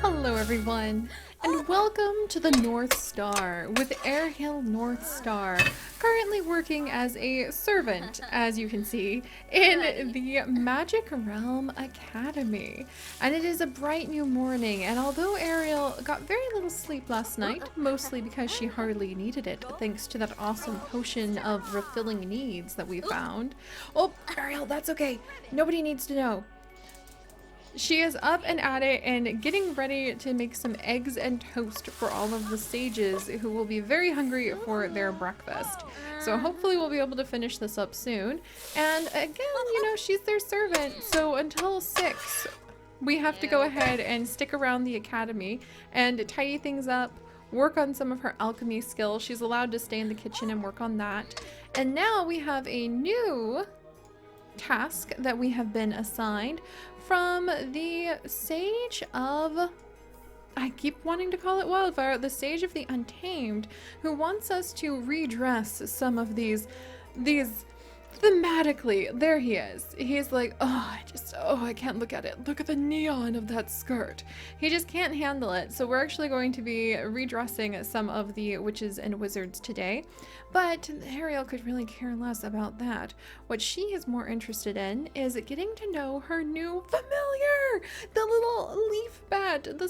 Hello everyone, and welcome to the Northstar with Ariel Northstar, currently working as a servant, as you can see, in the Magic Realm Academy. And it is a bright new morning, and although Ariel got very little sleep last night, mostly because she hardly needed it, thanks to that awesome potion of refilling needs that we found. Oh, Ariel, that's okay. Nobody needs to know. She is up and at it and getting ready to make some eggs and toast for all of the sages who will be very hungry for their breakfast. So hopefully we'll be able to finish this up soon. And again, she's their servant. So until 6, we have to go ahead and stick around the academy and tidy things up, work on some of her alchemy skills. She's allowed to stay in the kitchen and work on that. And now we have a new task that we have been assigned from the Sage of, I keep wanting to call it Wildfire, the Sage of the Untamed, who wants us to redress some of these thematically. There he is. He's like, I can't look at it. Look at the neon of that skirt. He just can't handle it. So we're actually going to be redressing some of the witches and wizards today. But Ariel could really care less about that. What she is more interested in is getting to know her new familiar, the little leaf bat, the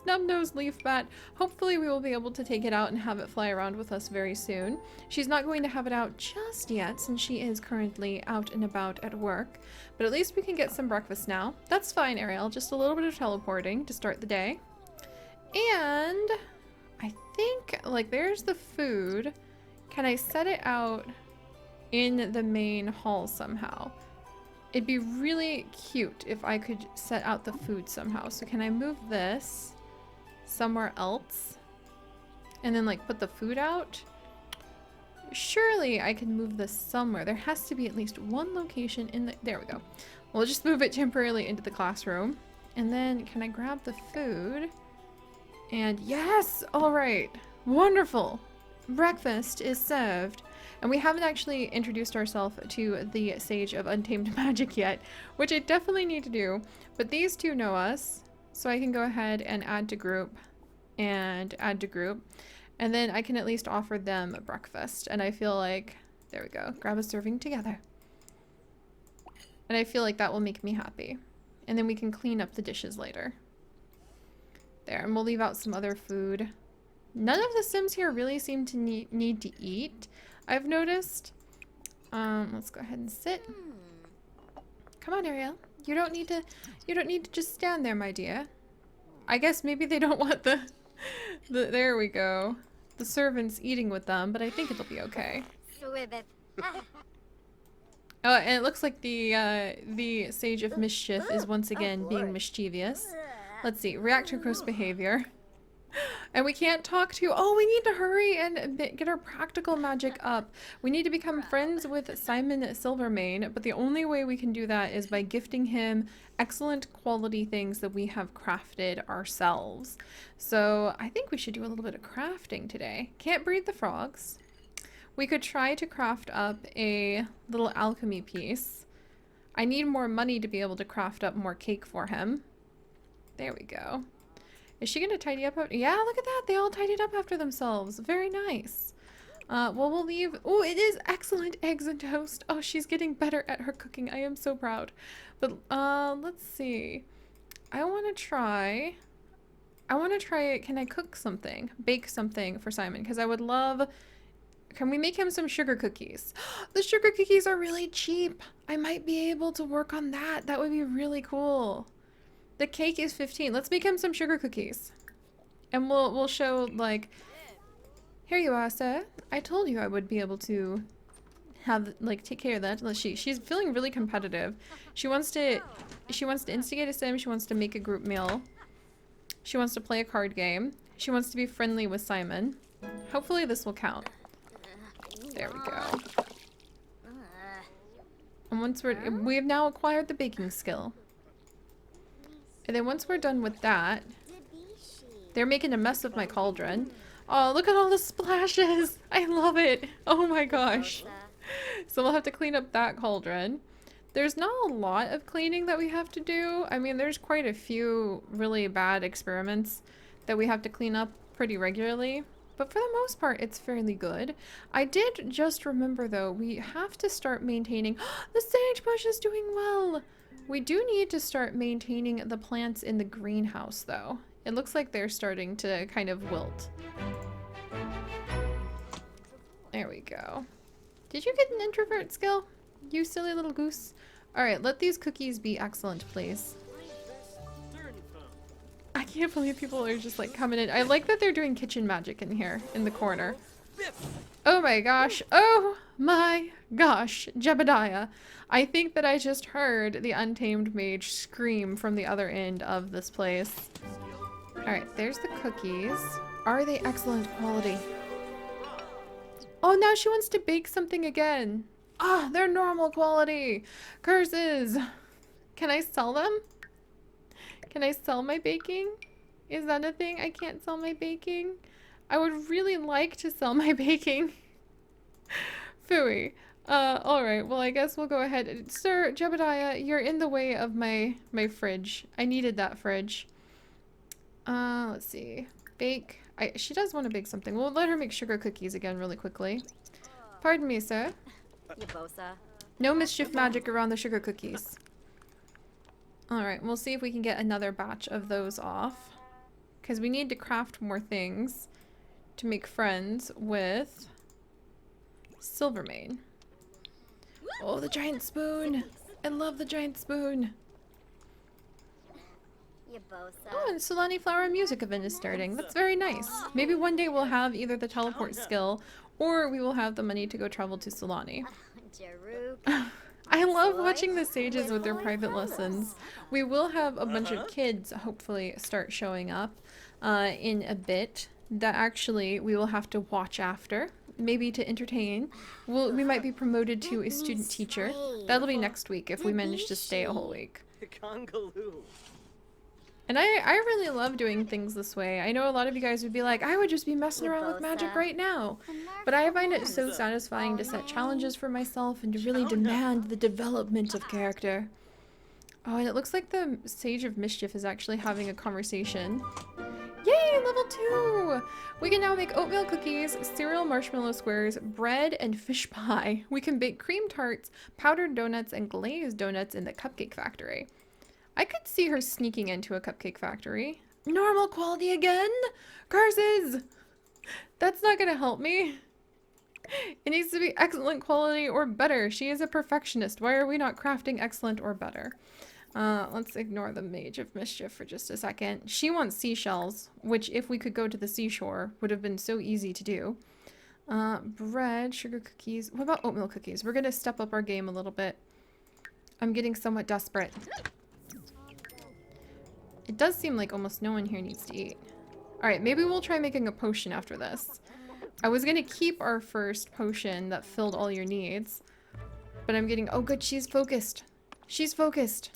snub-nosed leaf bat. Hopefully we will be able to take it out and have it fly around with us very soon. She's not going to have it out just yet since she is currently out and about at work, but at least we can get some breakfast now. That's fine, Ariel. Just a little bit of teleporting to start the day. And I think, there's the food. Can I set it out in the main hall somehow? It'd be really cute if I could set out the food somehow. So can I move this somewhere else and then put the food out? Surely I can move this somewhere. There has to be at least one location in the... There we go. We'll just move it temporarily into the classroom. And then can I grab the food? And yes! All right. Wonderful. Breakfast is served. And we haven't actually introduced ourselves to the Sage of Untamed Magic yet, which I definitely need to do. But these two know us, so I can go ahead and add to group and add to group. And then I can at least offer them a breakfast. And I feel like, there we go, grab a serving together. And I feel like that will make me happy. And then we can clean up the dishes later. There, and we'll leave out some other food. None of the Sims here really seem to need to eat, I've noticed. Let's go ahead and sit. Come on, Ariel. You don't need to just stand there, my dear. I guess maybe they don't want there we go. The servants eating with them, but I think it'll be okay. Oh, and it looks like the Sage of Mischief is once again being mischievous. Let's see, react to gross behavior. And we can't talk to... Oh, we need to hurry and get our practical magic up. We need to become friends with Simon Silvermane, but the only way we can do that is by gifting him excellent quality things that we have crafted ourselves. So I think we should do a little bit of crafting today. Can't breed the frogs. We could try to craft up a little alchemy piece. I need more money to be able to craft up more cake for him. There we go. Is she gonna tidy up? Yeah, look at that. They all tidied up after themselves. Very nice. Well, we'll leave. Oh, it is excellent eggs and toast. Oh, she's getting better at her cooking. I am so proud. But let's see. I want to try it. Can I cook something? Bake something for Simon? Because I would love... Can we make him some sugar cookies? The sugar cookies are really cheap. I might be able to work on that. That would be really cool. The cake is 15. Let's make him some sugar cookies. And we'll show, here you are, sir. I told you I would be able to have, take care of that. She's feeling really competitive. She wants to instigate a sim. She wants to make a group meal. She wants to play a card game. She wants to be friendly with Simon. Hopefully this will count. There we go. And we have now acquired the baking skill. And then once we're done with that, they're making a mess of my cauldron. Oh, look at all the splashes. I love it. Oh my gosh. So we'll have to clean up that cauldron. There's not a lot of cleaning that we have to do. I mean, there's quite a few really bad experiments that we have to clean up pretty regularly. But for the most part, it's fairly good. I did just remember, though, we have to start maintaining... The sagebush is doing well! We do need to start maintaining the plants in the greenhouse, though. It looks like they're starting to kind of wilt. There we go. Did you get an introvert skill? You silly little goose. Alright, let these cookies be excellent, please. I can't believe people are just like coming in. I like that they're doing kitchen magic in here, in the corner. Oh my gosh. Oh my gosh. Jebediah. I think that I just heard the Untamed Mage scream from the other end of this place. Alright, there's the cookies. Are they excellent quality? Oh, now she wants to bake something again. Ah, they're normal quality. Curses. Can I sell them? Can I sell my baking? Is that a thing? I can't sell my baking? I would really like to sell my baking. Phooey. Alright, well I guess we'll go ahead. Sir Jebediah, you're in the way of my fridge. I needed that fridge. Let's see. Bake. She does want to bake something. We'll let her make sugar cookies again really quickly. Pardon me, sir. No mischief magic around the sugar cookies. Alright, we'll see if we can get another batch of those off. Because we need to craft more things to make friends with Silvermane. Oh, the giant spoon! I love the giant spoon! Oh, and Solani Flower Music event is starting. That's very nice. Maybe one day we'll have either the teleport skill or we will have the money to go travel to Solani. I love watching the sages with their private lessons. We will have a bunch of kids hopefully start showing up in a bit that actually we will have to watch after, maybe to entertain. We might be promoted to a student teacher. That'll be next week if we manage to stay a whole week. And I really love doing things this way. I know a lot of you guys would be like, I would just be messing around with magic right now. But I find it so satisfying to set challenges for myself and to really demand the development of character. Oh, and it looks like the Sage of Mischief is actually having a conversation. Yay, level 2! We can now make oatmeal cookies, cereal marshmallow squares, bread, and fish pie. We can bake cream tarts, powdered donuts, and glazed donuts in the cupcake factory. I could see her sneaking into a cupcake factory. Normal quality again? Curses! That's not gonna help me. It needs to be excellent quality or better. She is a perfectionist. Why are we not crafting excellent or better? Let's ignore the Mage of Mischief for just a second. She wants seashells, which if we could go to the seashore would have been so easy to do. Bread, sugar cookies. What about oatmeal cookies? We're gonna step up our game a little bit. I'm getting somewhat desperate. It does seem like almost no one here needs to eat. Alright, maybe we'll try making a potion after this. I was gonna keep our first potion that filled all your needs. But I'm getting... Oh good, she's focused. She's focused.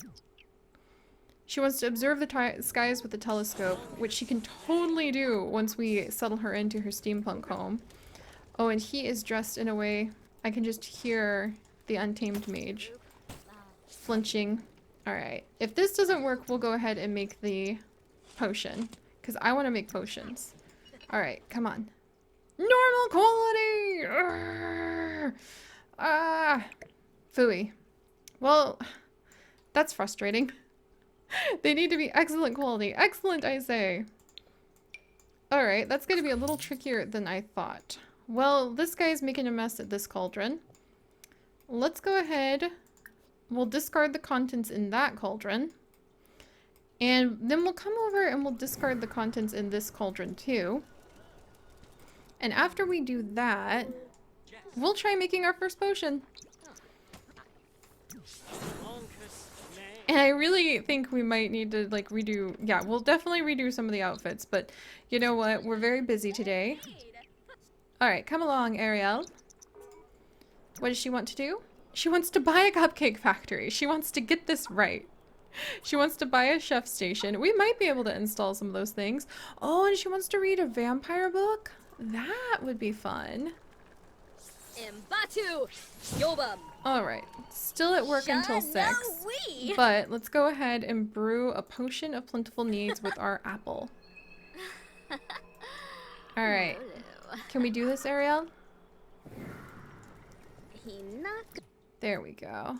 She wants to observe the skies with the telescope, which she can totally do once we settle her into her steampunk home. Oh, and he is dressed in a way... I can just hear the Untamed Mage flinching. Alright, if this doesn't work, we'll go ahead and make the potion. Because I want to make potions. Alright, come on. Normal quality! Urgh! Ah! Phooey. Well, that's frustrating. They need to be excellent quality. Excellent, I say. Alright, that's going to be a little trickier than I thought. Well, this guy's making a mess at this cauldron. Let's go ahead... We'll discard the contents in that cauldron. And then we'll come over and we'll discard the contents in this cauldron too. And after we do that, we'll try making our first potion. And I really think we might need to like redo... Yeah, we'll definitely redo some of the outfits. But you know what? We're very busy today. Alright, come along, Ariel. What does she want to do? She wants to buy a cupcake factory. She wants to get this right. She wants to buy a chef station. We might be able to install some of those things. Oh, and she wants to read a vampire book? That would be fun. Alright, still at work until 6. But let's go ahead and brew a potion of plentiful needs with our apple. Alright, can we do this, Ariel? There we go.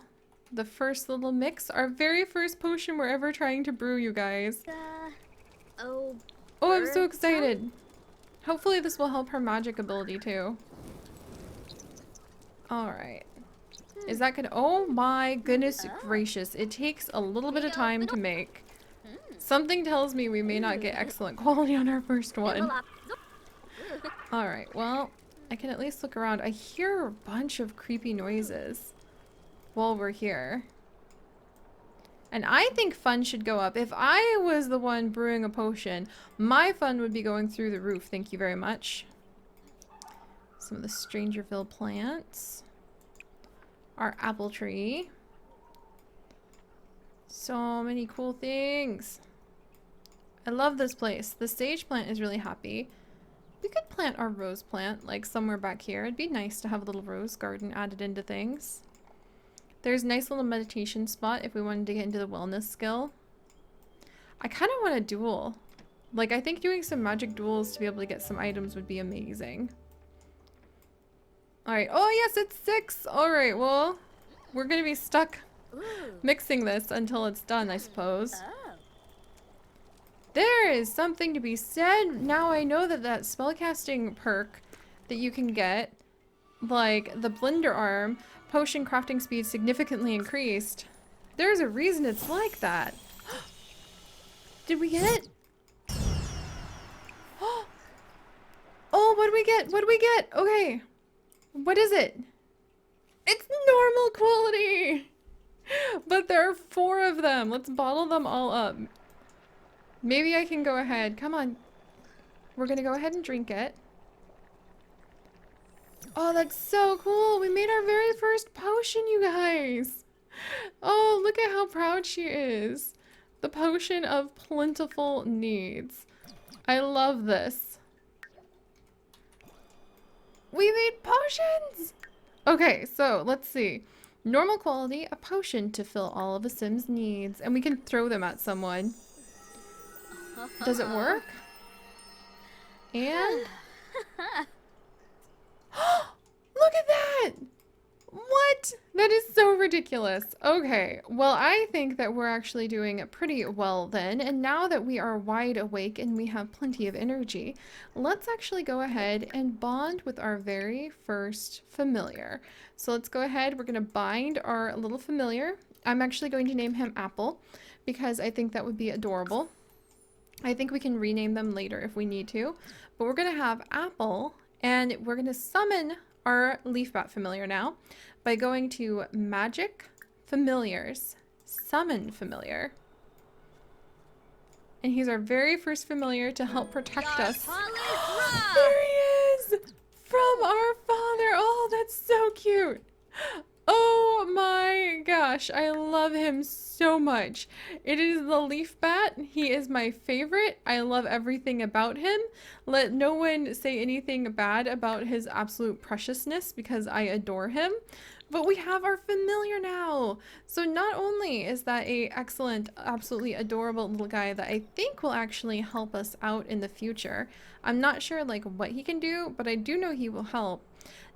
The first little mix, our very first potion we're ever trying to brew, you guys. Oh, I'm so excited. Hopefully this will help her magic ability too. Alright. Is that good? Oh my goodness gracious. It takes a little bit of time to make. Something tells me we may not get excellent quality on our first one. Alright, well, I can at least look around. I hear a bunch of creepy noises while we're here. And I think fun should go up. If I was the one brewing a potion, my fun would be going through the roof. Thank you very much. Some of the Strangerville plants. Our apple tree. So many cool things. I love this place. The sage plant is really happy. We could plant our rose plant like somewhere back here. It'd be nice to have a little rose garden added into things. There's a nice little meditation spot if we wanted to get into the wellness skill. I kind of want a duel. Like, I think doing some magic duels to be able to get some items would be amazing. Alright. Oh, yes, it's 6. Alright, well, we're going to be stuck mixing this until it's done, I suppose. There is something to be said. Now I know that that spellcasting perk that you can get, like the blender arm, potion crafting speed significantly increased. There's a reason it's like that. Did we get it? Oh, what did we get? What did we get? Okay. What is it? It's normal quality! But there are 4 of them. Let's bottle them all up. Maybe I can go ahead. Come on. We're gonna go ahead and drink it. Oh, that's so cool. We made our very first potion, you guys. Oh, look at how proud she is. The potion of plentiful needs. I love this. We made potions! Okay, so let's see. Normal quality, a potion to fill all of a Sim's needs. And we can throw them at someone. Does it work? And... Look at that! What? That is so ridiculous. Okay, well, I think that we're actually doing pretty well then. And now that we are wide awake and we have plenty of energy, let's actually go ahead and bond with our very first familiar. So let's go ahead. We're going to bind our little familiar. I'm actually going to name him Apple because I think that would be adorable. I think we can rename them later if we need to. But we're going to have Apple and we're going to summon our leaf bat familiar now by going to Magic Familiars, Summon Familiar. And he's our very first familiar to help protect us. There he is! From our father! Oh, that's so cute! Oh my gosh, I love him so much. It is the leaf bat. He is my favorite. I love everything about him. Let no one say anything bad about his absolute preciousness because I adore him. But we have our familiar now. So not only is that a excellent, absolutely adorable little guy that I think will actually help us out in the future. I'm not sure like what he can do, but I do know he will help.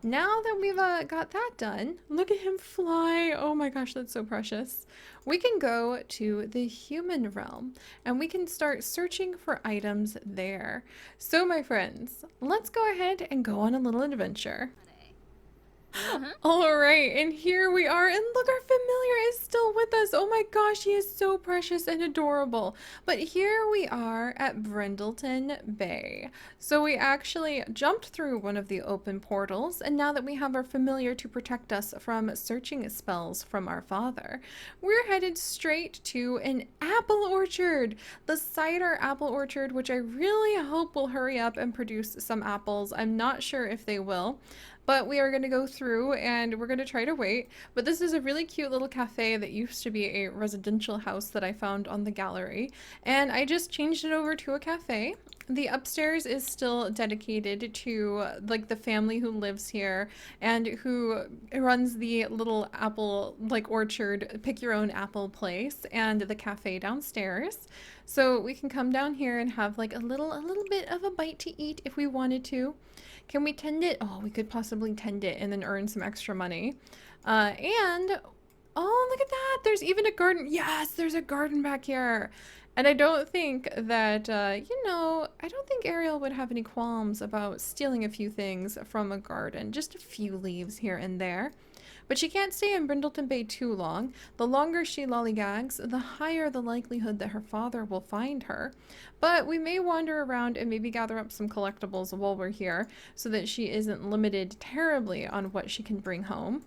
Now that we've got that done, look at him fly. Oh my gosh, that's so precious. We can go to the human realm and we can start searching for items there. So my friends, let's go ahead and go on a little adventure. All right, and here we are, and look, our familiar is still with us. Oh my gosh, he is so precious and adorable. But here we are at Brindleton Bay. So we actually jumped through one of the open portals, and now that we have our familiar to protect us from searching spells from our father, we're headed straight to an apple orchard, the cider apple orchard, which I really hope will hurry up and produce some apples. I'm not sure if they will. But we are going to go through and we're going to try to wait. But this is a really cute little cafe that used to be a residential house that I found on the gallery. And I just changed it over to a cafe. The upstairs is still dedicated to like the family who lives here and who runs the little apple like orchard, pick your own apple place and the cafe downstairs. So we can come down here and have like a little bit of a bite to eat if we wanted to. Can we tend it? Oh, we could possibly tend it and then earn some extra money. And oh, look at that. There's even a garden. Yes, there's a garden back here. And I don't think that, I don't think Ariel would have any qualms about stealing a few things from a garden. Just a few leaves here and there. But she can't stay in Brindleton Bay too long. The longer she lollygags, the higher the likelihood that her father will find her. But we may wander around and maybe gather up some collectibles while we're here so that she isn't limited terribly on what she can bring home.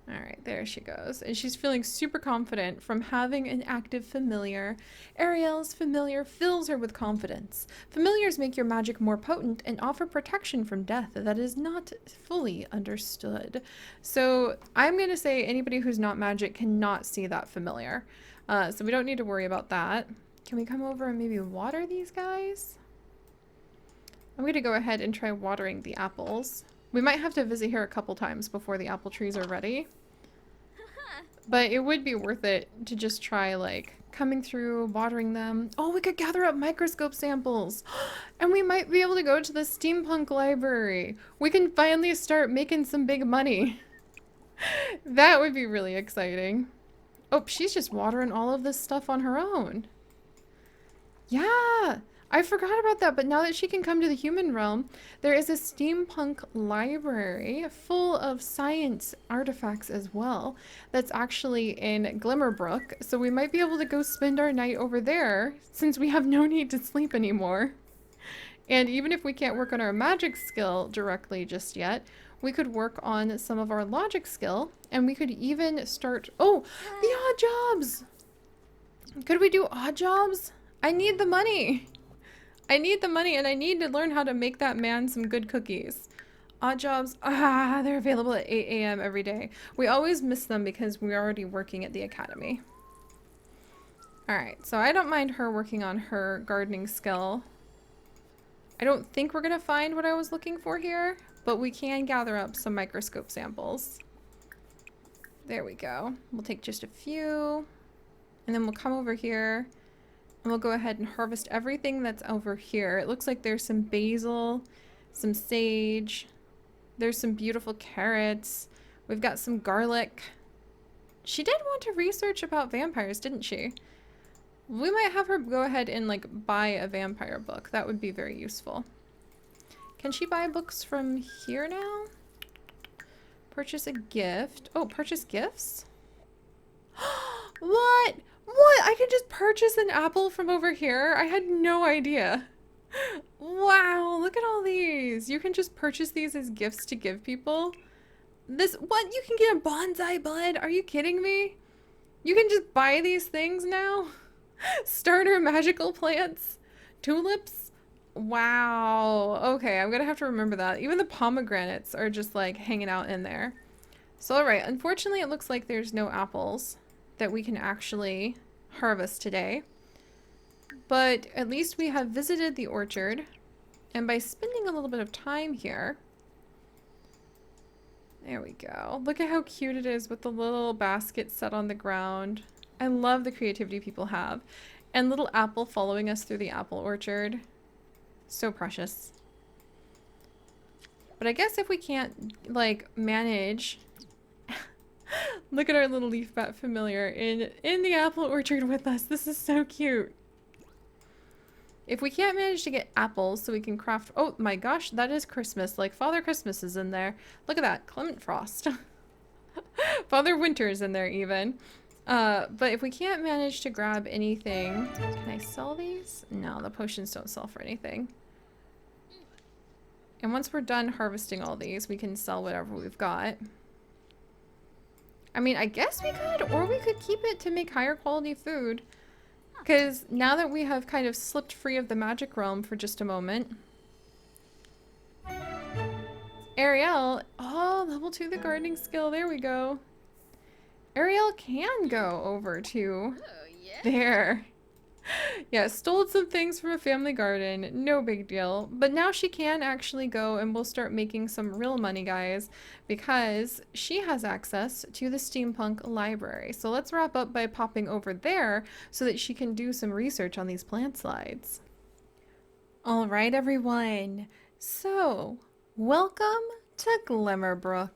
All right, there she goes. And she's feeling super confident from having an active familiar. Ariel's familiar fills her with confidence. Familiars make your magic more potent and offer protection from death that is not fully understood. So I'm going to say anybody who's not magic cannot see that familiar. So we don't need to worry about that. Can we come over and maybe water these guys? I'm going to go ahead and try watering the apples. We might have to visit here a couple times before the apple trees are ready. But it would be worth it to just try, like, coming through, watering them. Oh, we could gather up microscope samples. And we might be able to go to the steampunk library. We can finally start making some big money. That would be really exciting. Oh, she's just watering all of this stuff on her own. Yeah. I forgot about that, but now that she can come to the human realm, there is a steampunk library full of science artifacts as well that's actually in Glimmerbrook, so we might be able to go spend our night over there since we have no need to sleep anymore. And even if we can't work on our magic skill directly just yet, we could work on some of our logic skill, and we could even start... Oh, the odd jobs! Could we do odd jobs? I need the money! I need the money and I need to learn how to make that man some good cookies. Odd jobs, they're available at 8 a.m. every day. We always miss them because we're already working at the academy. Alright, so I don't mind her working on her gardening skill. I don't think we're going to find what I was looking for here, but we can gather up some microscope samples. There we go. We'll take just a few, and then we'll come over here. And we'll go ahead and harvest everything that's over here. It looks like there's some basil, some sage. There's some beautiful carrots. We've got some garlic. She did want to research about vampires, didn't she? We might have her go ahead and like buy a vampire book. That would be very useful. Can she buy books from here now? Purchase a gift. Oh, purchase gifts? What? What? I could just purchase an apple from over here? I had no idea. Wow, look at all these. You can just purchase these as gifts to give people. What? You can get a bonsai bud? Are you kidding me? You can just buy these things now? Starter magical plants? Tulips? Wow. Okay, I'm gonna have to remember that. Even the pomegranates are just like hanging out in there. So alright, unfortunately it looks like there's no apples that we can actually harvest today. But at least we have visited the orchard, and by spending a little bit of time here, there we go. Look at how cute it is with the little basket set on the ground. I love the creativity people have. And little apple following us through the apple orchard. So precious. But I guess if we can't, like, manage... Look at our little leaf bat familiar in the apple orchard with us. This is so cute. If we can't manage to get apples so we can craft... Oh my gosh, that is Christmas. Like, Father Christmas is in there. Look at that. Clement Frost. Father Winter is in there even. But if we can't manage to grab anything... Can I sell these? No, the potions don't sell for anything. And once we're done harvesting all these, we can sell whatever we've got. I mean, I guess we could, or we could keep it to make higher quality food. Because now that we have kind of slipped free of the magic realm for just a moment. Ariel, oh, level 2 the gardening skill, there we go. Ariel can go over to there. Yeah, stole some things from a family garden, no big deal. But now she can actually go and we'll start making some real money, guys, because she has access to the steampunk library. So let's wrap up by popping over there so that she can do some research on these plant slides. All right, everyone. So, welcome to Glimmerbrook.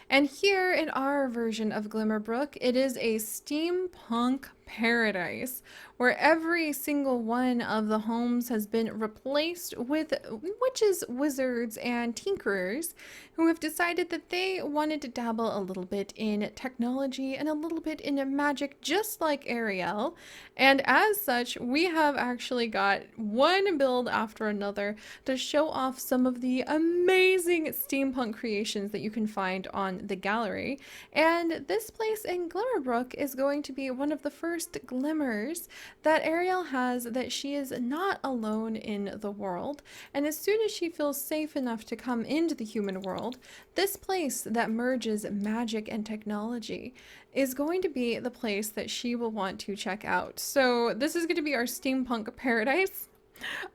And here in our version of Glimmerbrook, it is a steampunk paradise where every single one of the homes has been replaced with witches, wizards, and tinkerers who have decided that they wanted to dabble a little bit in technology and a little bit in magic, just like Ariel. And as such, we have actually got one build after another to show off some of the amazing steampunk creations that you can find on the gallery. And this place in Glimmerbrook is going to be one of the first glimmers that Ariel has that she is not alone in the world. And as soon as she feels safe enough to come into the human world, this place that merges magic and technology is going to be the place that she will want to check out. So this is going to be our steampunk paradise.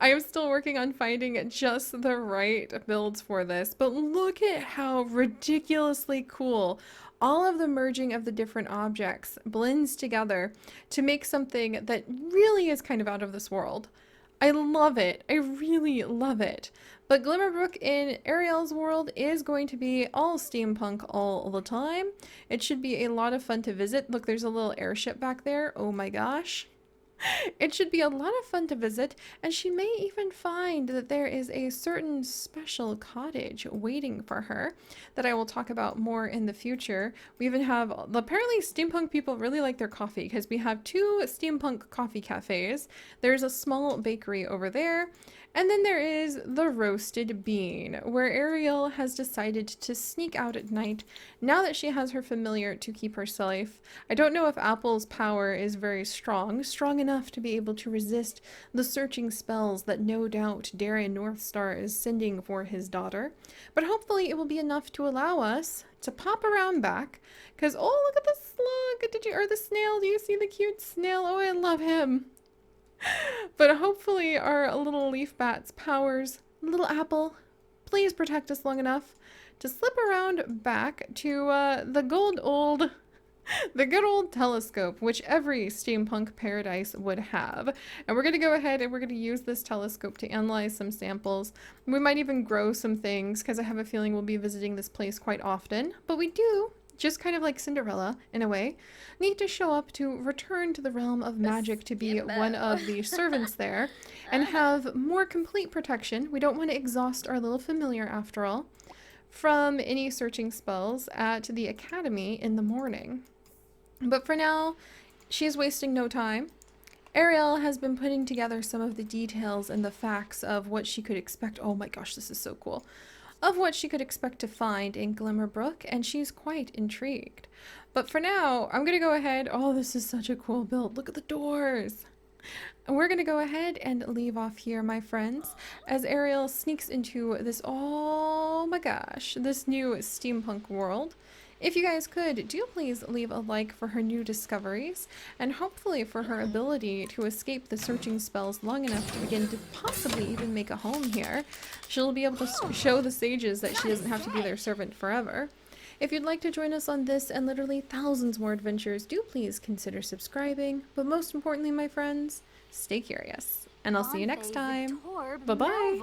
I am still working on finding just the right builds for this, but look at how ridiculously cool all of the merging of the different objects blends together to make something that really is kind of out of this world. I love it. I really love it. But Glimmerbrook in Ariel's world is going to be all steampunk all the time. It should be a lot of fun to visit. Look, there's a little airship back there. Oh my gosh. It should be a lot of fun to visit, and she may even find that there is a certain special cottage waiting for her that I will talk about more in the future. We even have, apparently steampunk people really like their coffee because we have two steampunk coffee cafes. There's a small bakery over there, and then there is the roasted bean, where Ariel has decided to sneak out at night now that she has her familiar to keep her safe. I don't know if Apple's power is very strong enough to be able to resist the searching spells that no doubt Darren Northstar is sending for his daughter, but hopefully it will be enough to allow us to pop around back, because oh, look at the slug, or the snail, do you see the cute snail? Oh, I love him. But hopefully our little leaf bat's powers, little apple, please protect us long enough to slip around back to the good old telescope, which every steampunk paradise would have. And we're going to go ahead and we're going to use this telescope to analyze some samples. We might even grow some things because I have a feeling we'll be visiting this place quite often. But we do, just kind of like Cinderella in a way, need to show up to return to the realm of magic to be one of the servants there and have more complete protection. We don't want to exhaust our little familiar after all from any searching spells at the academy in the morning. But for now, she's wasting no time. Ariel has been putting together some of the details and the facts of what she could expect. Oh my gosh, this is so cool. Of what she could expect to find in Glimmerbrook, and she's quite intrigued. But for now, I'm going to go ahead. Oh, this is such a cool build. Look at the doors. And we're going to go ahead and leave off here, my friends, as Ariel sneaks into this, oh my gosh, this new steampunk world. If you guys could, do please leave a like for her new discoveries, and hopefully for her ability to escape the searching spells long enough to begin to possibly even make a home here. She'll be able to show the sages that she doesn't have to be their servant forever. If you'd like to join us on this and literally thousands more adventures, do please consider subscribing. But most importantly, my friends, stay curious. And I'll see you next time. Bye-bye!